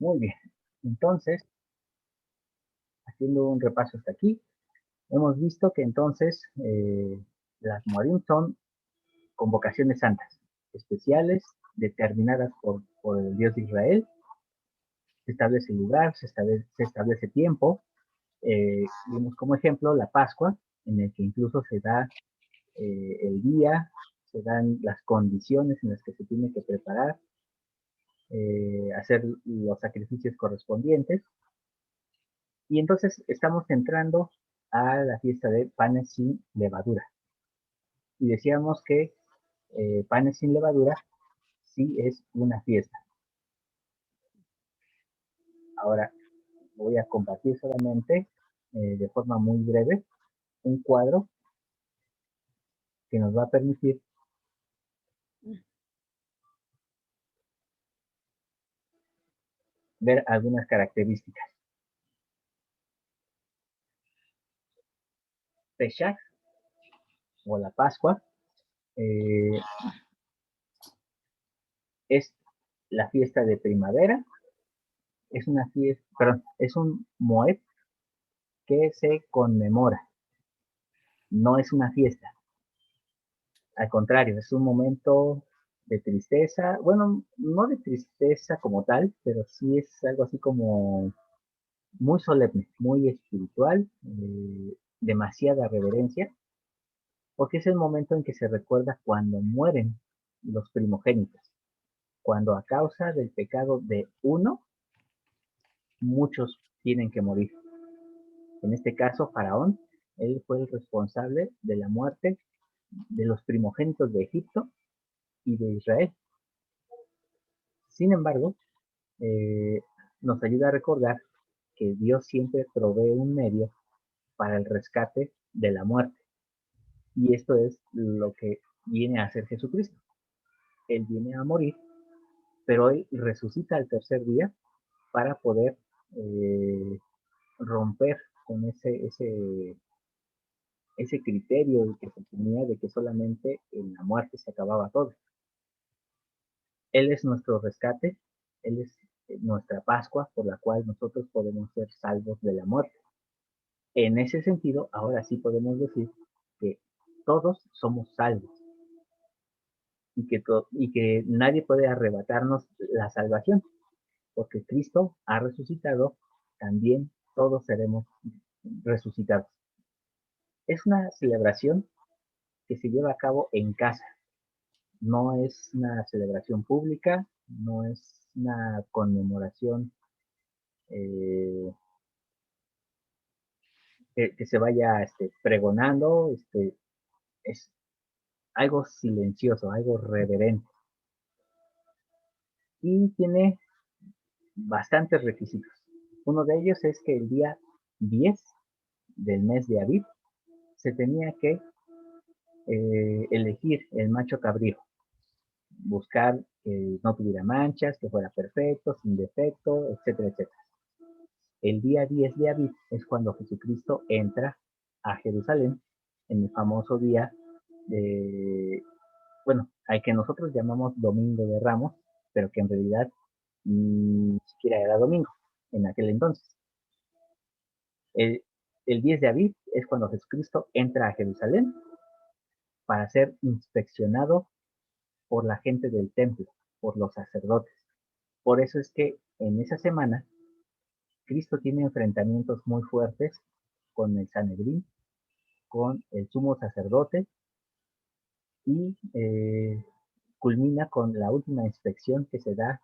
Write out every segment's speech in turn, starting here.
Muy bien. Entonces, haciendo un repaso hasta aquí, hemos visto que entonces las Morim son convocaciones santas, especiales, determinadas por el Dios de Israel. Se establece lugar, se establece tiempo. Vimos como ejemplo la Pascua, en el que incluso se da el día, se dan las condiciones en las que se tiene que preparar, hacer los sacrificios correspondientes. Y entonces estamos entrando a la fiesta de panes sin levadura. Y decíamos que panes sin levadura sí es una fiesta. Ahora voy a compartir solamente de forma muy breve un cuadro que nos va a permitir ver algunas características. Pesach o la Pascua eh, es la fiesta de primavera, es una fiesta, perdón, es un Moed que se conmemora, no es una fiesta. Al contrario, es un momento de tristeza, bueno, no de tristeza como tal, pero sí es algo así como muy solemne, muy espiritual, demasiada reverencia, porque es el momento en que se recuerda cuando mueren los primogénitos, cuando a causa del pecado de uno, muchos tienen que morir. En este caso, Faraón, él fue el responsable de la muerte de los primogénitos de Egipto y de Israel. Sin embargo, eh, nos ayuda a recordar que Dios siempre provee un medio para el rescate de la muerte. Y esto es lo que viene a hacer Jesucristo. Él viene a morir, pero Él resucita al tercer día para poder romper con ese criterio que se tenía de que solamente en la muerte se acababa todo. Él es nuestro rescate, Él es nuestra Pascua por la cual nosotros podemos ser salvos de la muerte. En ese sentido, ahora sí podemos decir que todos somos salvos y que nadie puede arrebatarnos la salvación, porque Cristo ha resucitado, también todos seremos resucitados. Es una celebración que se lleva a cabo en casa, no es una celebración pública, no es una conmemoración eh, que se vaya pregonando, es algo silencioso, algo reverente. Y tiene bastantes requisitos. Uno de ellos es que el día 10 del mes de Aviv se tenía que elegir el macho cabrío, buscar que no tuviera manchas, que fuera perfecto, sin defecto, etcétera, etcétera. El día 10 de Aviv es cuando Jesucristo entra a Jerusalén en el famoso día de, bueno, al que nosotros llamamos Domingo de Ramos, pero que en realidad ni siquiera era domingo en aquel entonces. El, el 10 de Aviv es cuando Jesucristo entra a Jerusalén para ser inspeccionado por la gente del templo, por los sacerdotes. Por eso es que en esa semana Cristo tiene enfrentamientos muy fuertes con el Sanedrín, con el sumo sacerdote y culmina con la última inspección que se da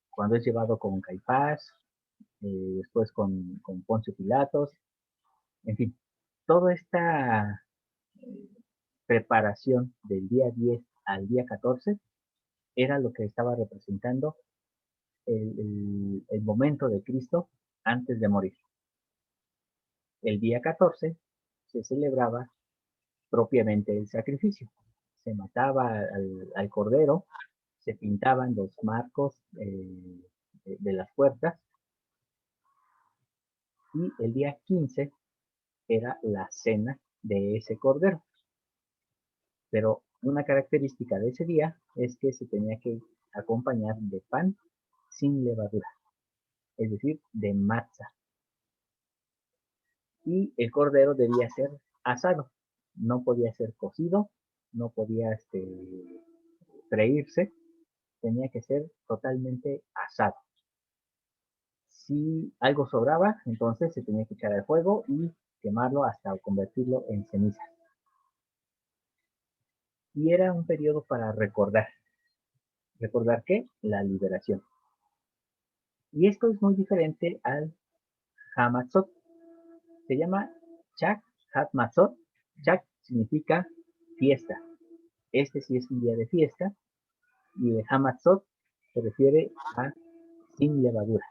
cuando es llevado con Caifás, después con Poncio Pilatos, en fin, toda esta preparación del día 10 al día 14 era lo que estaba representando el momento de Cristo antes de morir. El día 14 se celebraba propiamente el sacrificio. Se mataba al cordero, se pintaban los marcos de las puertas y el día 15 era la cena de ese cordero. Pero una característica de ese día es que se tenía que acompañar de pan sin levadura, es decir, de matza. Y el cordero debía ser asado, no podía ser cocido, no podía freírse, tenía que ser totalmente asado. Si algo sobraba, entonces se tenía que echar al fuego y quemarlo hasta convertirlo en ceniza. Y era un periodo para recordar. ¿Recordar qué? La liberación. Y esto es muy diferente al Hamatzot. Se llama Chak Hatmatzot. Chak significa fiesta. Este sí es un día de fiesta. Y el Hamatzot se refiere a sin levadura.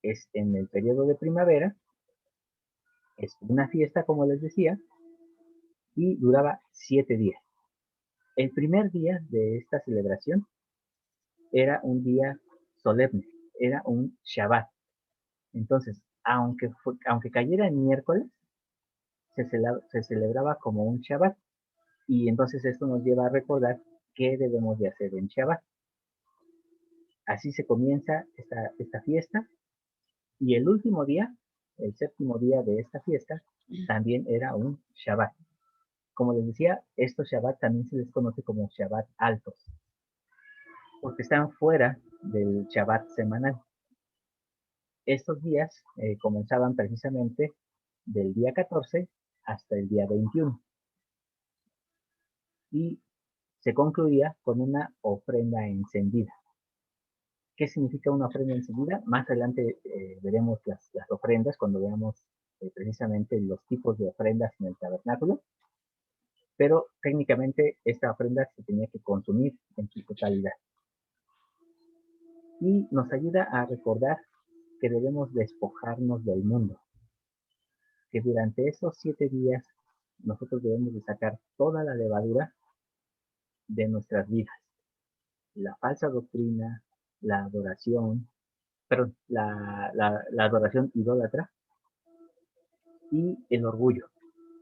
Es en el periodo de primavera. Es una fiesta, como les decía, y duraba 7 días. El primer día de esta celebración era un día solemne, era un Shabbat. Entonces, aunque cayera en miércoles, se celebraba como un Shabbat. Y entonces esto nos lleva a recordar qué debemos de hacer en Shabbat. Así se comienza esta fiesta. Y el último día, el séptimo día de esta fiesta, también era un Shabbat. Como les decía, estos Shabbat también se les conoce como Shabbat altos, porque están fuera del Shabbat semanal. Estos días comenzaban precisamente del día 14 hasta el día 21 y se concluía con una ofrenda encendida. ¿Qué significa una ofrenda encendida? Más adelante veremos las ofrendas cuando veamos precisamente los tipos de ofrendas en el tabernáculo, pero técnicamente esta ofrenda se tenía que consumir en su totalidad. Y nos ayuda a recordar que debemos despojarnos del mundo, que durante esos 7 días nosotros debemos de sacar toda la levadura de nuestras vidas, la falsa doctrina, la adoración, perdón, la adoración idólatra y el orgullo,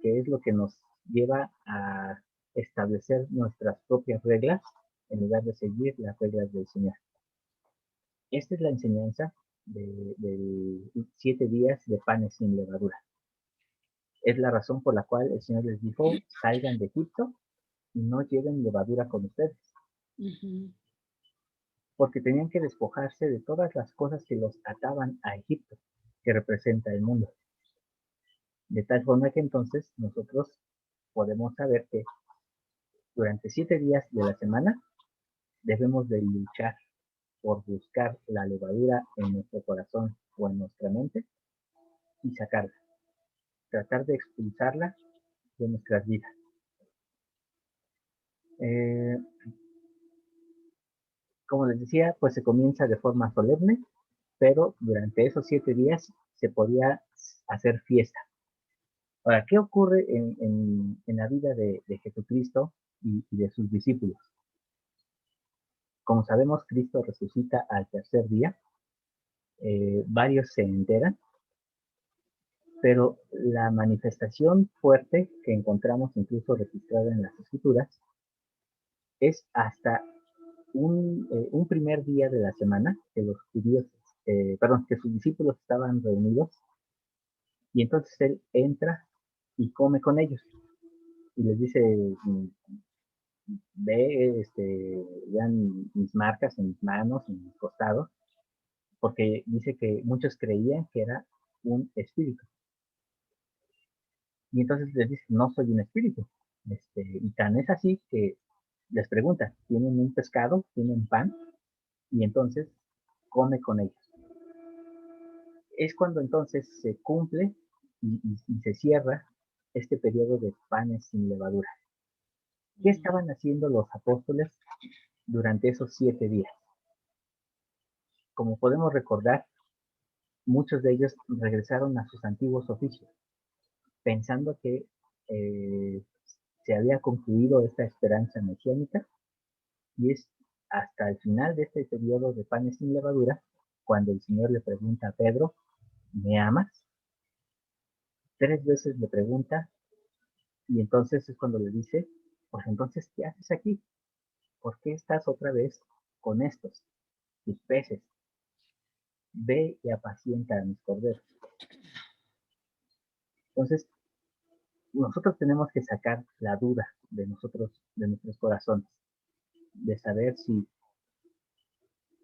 que es lo que nos lleva a establecer nuestras propias reglas en lugar de seguir las reglas del Señor. Esta es la enseñanza de 7 días de panes sin levadura. Es la razón por la cual el Señor les dijo, salgan de Egipto y no lleven levadura con ustedes. Porque tenían que despojarse de todas las cosas que los ataban a Egipto, que representa el mundo. De tal forma que entonces nosotros podemos saber que durante 7 días de la semana debemos de luchar por buscar la levadura en nuestro corazón o en nuestra mente y sacarla, tratar de expulsarla de nuestras vidas. Como les decía, pues se comienza de forma solemne, pero durante esos 7 días se podía hacer fiesta. Ahora, ¿qué ocurre en la vida de Jesucristo y de sus discípulos? Como sabemos, Cristo resucita al tercer día. Varios se enteran, pero la manifestación fuerte que encontramos incluso registrada en las Escrituras es hasta un primer día de la semana que los judíos, que sus discípulos estaban reunidos y entonces él entra y come con ellos y les dice, ve, vean mis marcas en mis manos, en mis costados, porque dice que muchos creían que era un espíritu. Y entonces les dice, no soy un espíritu. Y tan es así que les pregunta, ¿tienen un pescado? ¿Tienen pan? Y entonces come con ellos. Es cuando entonces se cumple y se cierra este periodo de panes sin levadura. ¿Qué estaban haciendo los apóstoles durante esos 7 días? Como podemos recordar, muchos de ellos regresaron a sus antiguos oficios, pensando que eh, se había concluido esta esperanza mesiánica, y es hasta el final de este periodo de panes sin levadura cuando el Señor le pregunta a Pedro, ¿me amas? 3 veces le pregunta, y entonces es cuando le dice, pues entonces, ¿qué haces aquí? ¿Por qué estás otra vez con estos? tus peces, ve y apacienta a mis corderos. Entonces, nosotros tenemos que sacar la duda de nosotros, de nuestros corazones, de saber si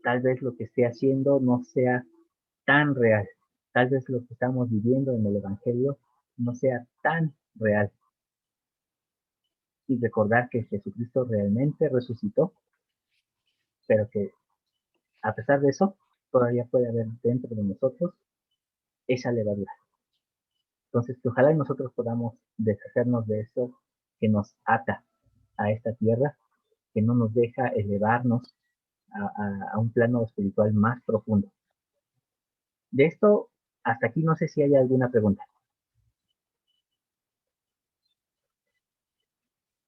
tal vez lo que esté haciendo no sea tan real, tal vez lo que estamos viviendo en el Evangelio no sea tan real, y recordar que Jesucristo realmente resucitó, pero que a pesar de eso, todavía puede haber dentro de nosotros esa levadura. Entonces, que ojalá nosotros podamos deshacernos de eso que nos ata a esta tierra, que no nos deja elevarnos a un plano espiritual más profundo. De esto, hasta aquí no sé si hay alguna pregunta.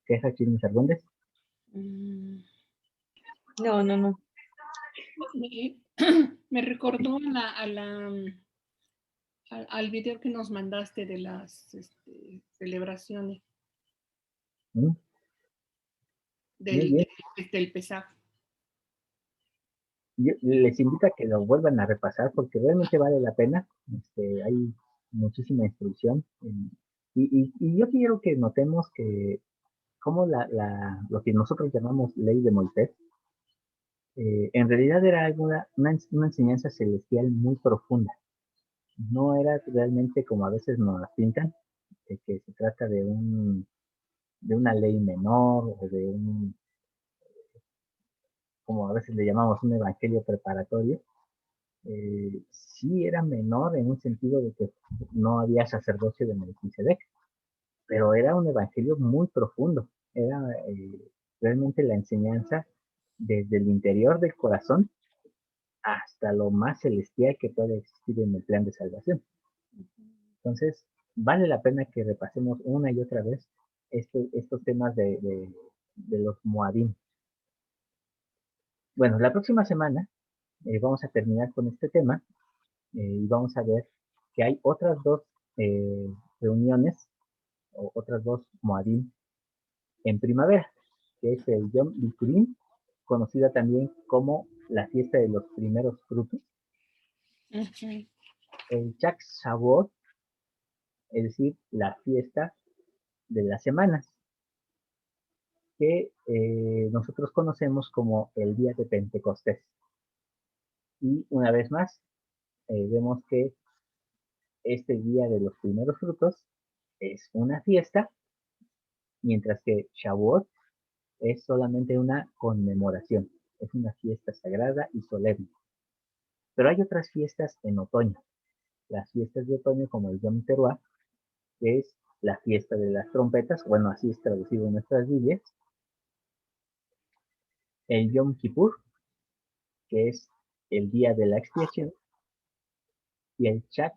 ¿Qué es aquí, mis Argüendes? No, no, no. Me recordó al video que nos mandaste de las celebraciones ¿Mm? Muy bien. del Pesaj. Yo les invito a que lo vuelvan a repasar porque realmente vale la pena. Hay muchísima instrucción. Y yo quiero que notemos que como lo que nosotros llamamos ley de Moisés, en realidad era una enseñanza celestial muy profunda. No era realmente como a veces nos la pintan, de que se trata de una ley menor o de como a veces le llamamos un evangelio preparatorio. Sí era menor en un sentido de que no había sacerdocio de Melquisedec, pero era un evangelio muy profundo. Era realmente la enseñanza desde el interior del corazón hasta lo más celestial que puede existir en el plan de salvación. Entonces, vale la pena que repasemos una y otra vez estos temas de los Moadim. Bueno, la próxima semana vamos a terminar con este tema y vamos a ver que hay otras dos eh, reuniones o otras dos Moadim en primavera, que es el Yom Bikurim, conocida también como la fiesta de los primeros frutos, el Chak Shavuot, es decir, la fiesta de las semanas, que nosotros conocemos como el día de Pentecostés. Y una vez más, vemos que este día de los primeros frutos es una fiesta, mientras que Shavuot es solamente una conmemoración, es una fiesta sagrada y solemne. Pero hay otras fiestas en otoño, las fiestas de otoño como el Yom Teruah, que es la fiesta de las trompetas, bueno, así es traducido en nuestras Biblias, el Yom Kippur, que es el día de la expiación, y el Chak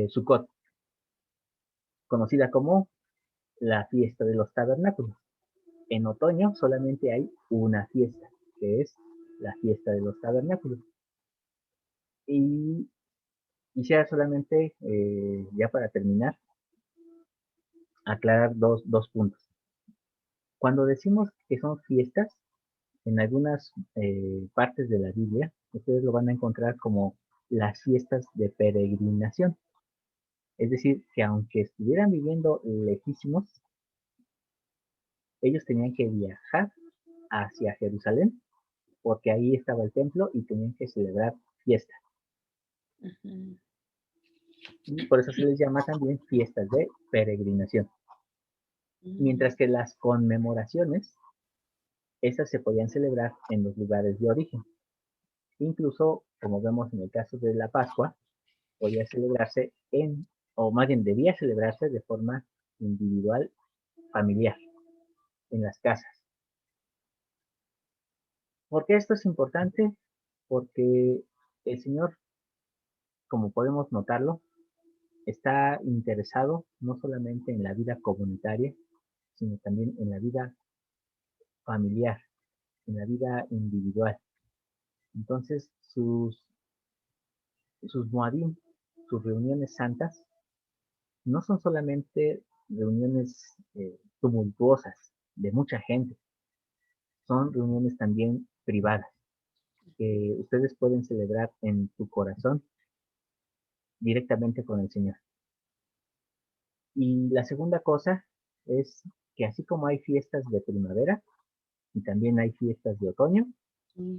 Sukkot, conocida como la fiesta de los tabernáculos. En otoño solamente hay una fiesta, que es la fiesta de los tabernáculos. Y quisiera solamente, ya para terminar, aclarar dos puntos. Cuando decimos que son fiestas, en algunas partes de la Biblia, ustedes lo van a encontrar como las fiestas de peregrinación. Es decir, que aunque estuvieran viviendo lejísimos, ellos tenían que viajar hacia Jerusalén, porque ahí estaba el templo y tenían que celebrar fiesta. Y por eso se les llama también fiestas de peregrinación. Mientras que las conmemoraciones, esas se podían celebrar en los lugares de origen. Incluso, como vemos en el caso de la Pascua, podía celebrarse o más bien debía celebrarse de forma individual, familiar, en las casas. ¿Por qué esto es importante? Porque el Señor, como podemos notarlo, está interesado no solamente en la vida comunitaria, sino también en la vida familiar, en la vida individual. Entonces, sus Moadim, sus reuniones santas, no son solamente reuniones tumultuosas de mucha gente, son reuniones también privadas. que ustedes pueden celebrar en su corazón directamente con el Señor. Y la segunda cosa es que así como hay fiestas de primavera y también hay fiestas de otoño, Mm.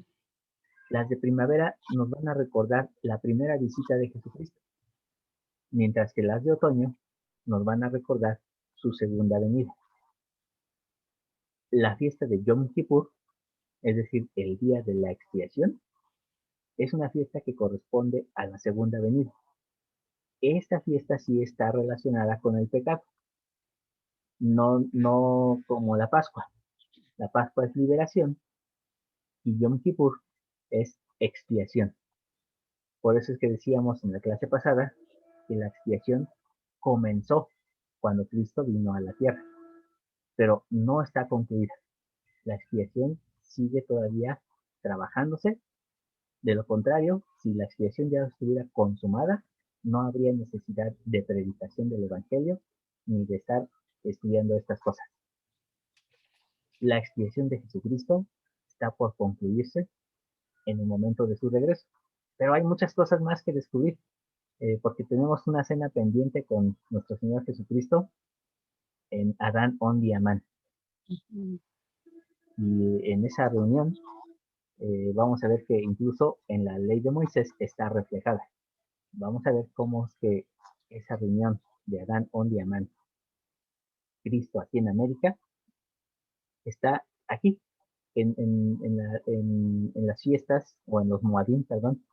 las de primavera nos van a recordar la primera visita de Jesucristo, mientras que las de otoño nos van a recordar su segunda venida. La fiesta de Yom Kippur, es decir, el día de la expiación, es una fiesta que corresponde a la segunda venida. Esta fiesta sí está relacionada con el pecado, no como la Pascua. La Pascua es liberación y Yom Kippur es expiación. Por eso es que decíamos en la clase pasada que la expiación comenzó cuando Cristo vino a la tierra, pero no está concluida. La expiación sigue todavía trabajándose. De lo contrario, si la expiación ya estuviera consumada, no habría necesidad de predicación del Evangelio ni de estar estudiando estas cosas. La expiación de Jesucristo está por concluirse en el momento de su regreso. Pero hay muchas cosas más que descubrir, porque tenemos una cena pendiente con nuestro Señor Jesucristo en Adán on Diamant. Ujú. Y en esa reunión vamos a ver que incluso en la ley de Moisés está reflejada. Vamos a ver cómo es que esa reunión de Adán on Diamant, Cristo aquí en América, está aquí, en las fiestas, o en los Moadim, perdón,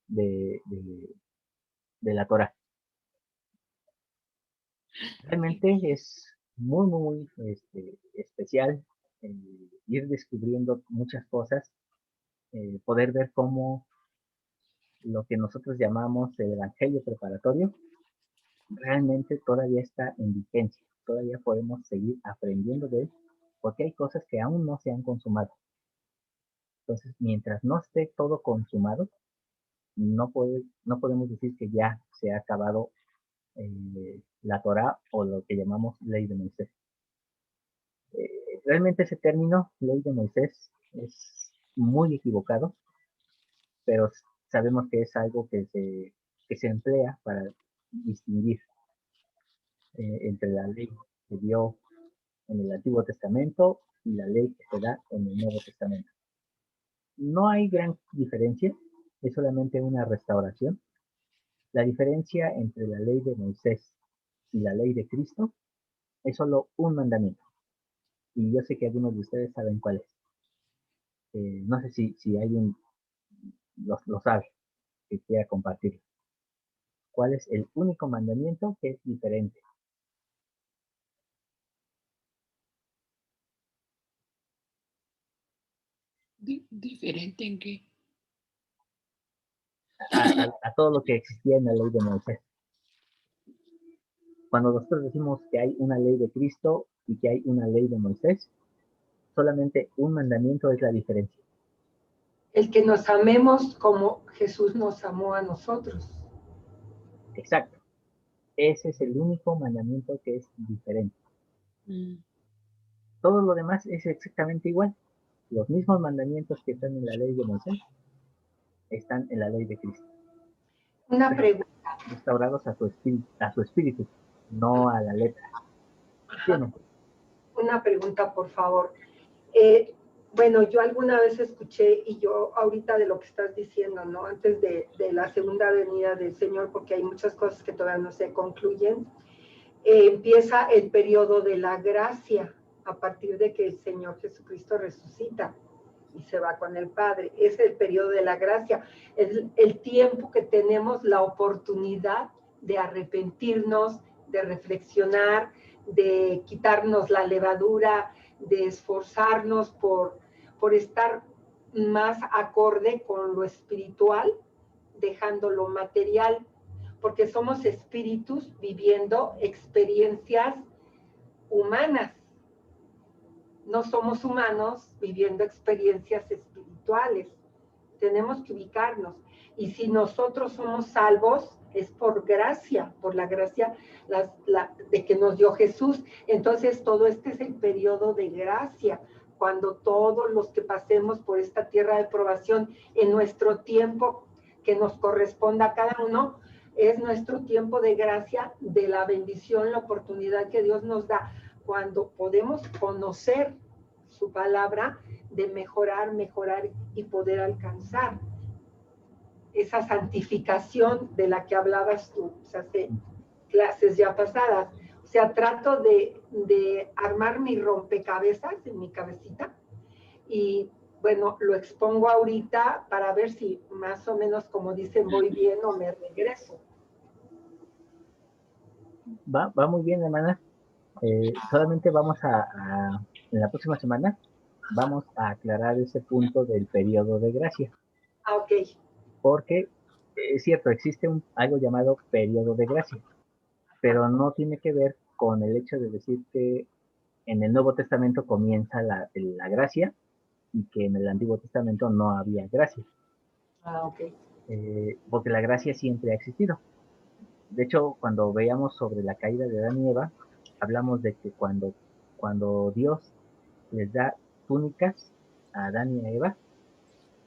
de la Torah. Realmente es muy especial ir descubriendo muchas cosas, poder ver cómo lo que nosotros llamamos el Evangelio preparatorio realmente todavía está en vigencia, todavía podemos seguir aprendiendo de él, porque hay cosas que aún no se han consumado. Entonces, mientras no esté todo consumado, no podemos decir que ya se ha acabado la Torah o lo que llamamos ley de Moisés. Realmente ese término, ley de Moisés, es muy equivocado, pero sabemos que es algo que se emplea para distinguir entre la ley que dio en el Antiguo Testamento y la ley que se da en el Nuevo Testamento. No hay gran diferencia, es solamente una restauración. La diferencia entre la ley de Moisés y la ley de Cristo es solo un mandamiento. Y yo sé que algunos de ustedes saben cuál es. No sé si alguien lo sabe, que quiera compartirlo. ¿Cuál es el único mandamiento que es diferente? ¿Diferente en qué? A todo lo que existía en la ley de Moisés. Cuando nosotros decimos que hay una ley de Cristo y que hay una ley de Moisés, solamente un mandamiento es la diferencia. El que nos amemos como Jesús nos amó a nosotros. Exacto. Ese es el único mandamiento que es diferente. Todo lo demás es exactamente igual. Los mismos mandamientos que están en la ley de Moisés están en la ley de Cristo. Una pregunta. Restaurados a su espíritu, no a la letra. ¿Sí o no? Una pregunta, por favor. Bueno, yo alguna vez escuché, y yo ahorita de lo que estás diciendo, ¿no? Antes de la segunda venida del Señor, porque hay muchas cosas que todavía no se concluyen, empieza el periodo de la gracia, a partir de que el Señor Jesucristo resucita y se va con el Padre. Es el periodo de la gracia, es el tiempo que tenemos la oportunidad de arrepentirnos, de reflexionar, de quitarnos la levadura, de esforzarnos por estar más acorde con lo espiritual, dejando lo material, porque somos espíritus viviendo experiencias humanas. No somos humanos viviendo experiencias espirituales. Tenemos que ubicarnos. Y si nosotros somos salvos, es por gracia, por la gracia de que nos dio Jesús. Entonces, todo este es el periodo de gracia cuando todos los que pasemos por esta tierra de probación en nuestro tiempo que nos corresponda a cada uno, es nuestro tiempo de gracia, de la bendición, la oportunidad que Dios nos da cuando podemos conocer su palabra, de mejorar y poder alcanzar esa santificación de la que hablabas tú, o sea, hace clases ya pasadas. O sea, trato de armar mi rompecabezas en mi cabecita y, bueno, lo expongo ahorita para ver si más o menos, como dicen, voy bien o me regreso. Va muy bien, hermana. Solamente vamos en la próxima semana, vamos a aclarar ese punto del periodo de gracia. Ah, ok. Porque es cierto, existe algo llamado periodo de gracia, pero no tiene que ver con el hecho de decir que en el Nuevo Testamento comienza la gracia y que en el Antiguo Testamento no había gracia. Ah, ok. Porque la gracia siempre ha existido. De hecho, cuando veíamos sobre la caída de Adán y Eva, hablamos de que cuando Dios les da túnicas a Adán y a Eva,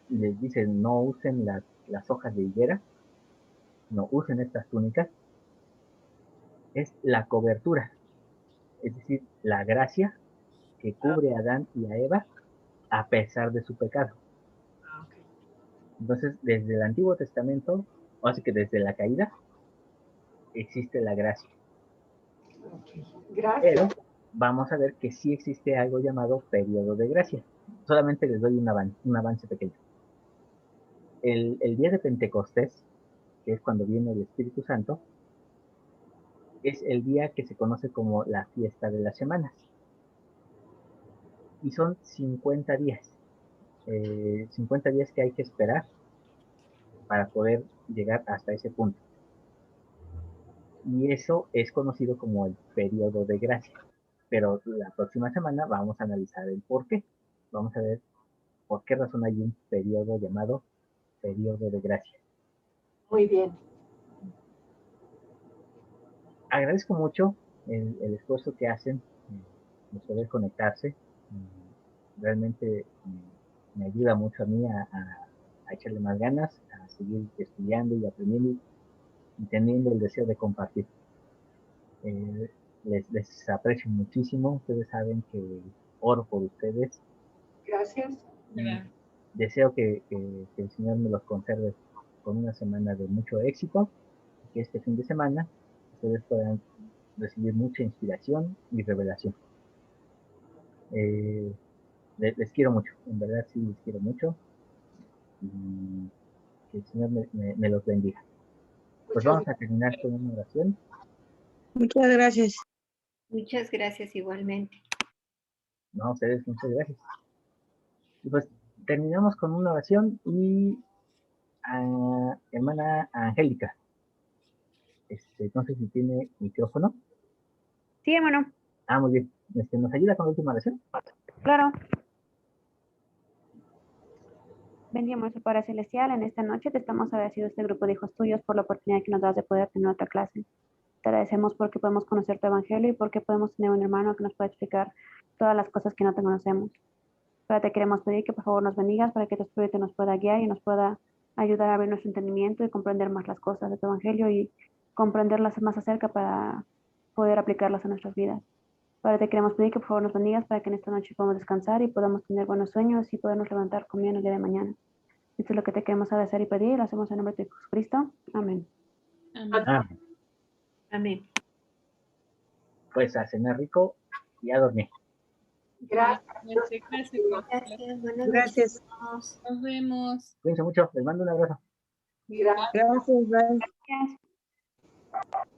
y les dice no usen las hojas de higuera, no usen estas túnicas, es la cobertura, es decir, la gracia que cubre a Adán y a Eva a pesar de su pecado. Ah, ok. Entonces, desde el Antiguo Testamento, o así que desde la caída, existe la gracia. Okay. Gracias. Pero vamos a ver que sí existe algo llamado periodo de gracia. Solamente les doy un avance pequeño. El día de Pentecostés, que es cuando viene el Espíritu Santo, es el día que se conoce como la fiesta de las semanas. Y son 50 días. 50 días que hay que esperar para poder llegar hasta ese punto. Y eso es conocido como el periodo de gracia. Pero la próxima semana vamos a analizar el por qué. Vamos a ver por qué razón hay un periodo llamado periodo de gracia. Muy bien. Agradezco mucho el esfuerzo que hacen de poder conectarse. Realmente me ayuda mucho a mí a echarle más ganas, a seguir estudiando y aprendiendo y teniendo el deseo de compartir. Les aprecio muchísimo. Ustedes saben que oro por ustedes. Gracias. Deseo que el Señor me los conserve con una semana de mucho éxito y que este fin de semana ustedes puedan recibir mucha inspiración y revelación. Les quiero mucho, en verdad sí les quiero mucho y que el Señor me los bendiga. Pues vamos a terminar con una oración. Muchas gracias. Muchas gracias igualmente. No, ustedes, muchas gracias. Y pues terminamos con una oración y hermana Angélica, no sé si tiene micrófono. Sí, hermano. Muy bien. ¿Nos ayuda con la última oración? Claro. Bendiamos su Padre Celestial, en esta noche te estamos agradecidos este grupo de hijos tuyos por la oportunidad que nos das de poder tener otra clase. Te agradecemos porque podemos conocer tu evangelio y porque podemos tener un hermano que nos pueda explicar todas las cosas que no te conocemos. Pero te queremos pedir que por favor nos bendigas para que tu Espíritu nos pueda guiar y nos pueda ayudar a abrir nuestro entendimiento y comprender más las cosas de tu evangelio y comprenderlas más acerca para poder aplicarlas a nuestras vidas. Padre, te queremos pedir que por favor nos bendigas para que en esta noche podamos descansar y podamos tener buenos sueños y podernos levantar con bien el día de mañana. Esto es lo que te queremos agradecer y pedir. Lo hacemos en nombre de Jesucristo. Amén. Amén. Amén. Pues a cenar rico y a dormir. Gracias. Gracias. Buenas Gracias. noches. Nos vemos. Cuídense mucho. Les mando un abrazo. Gracias. Gracias, bye. Gracias.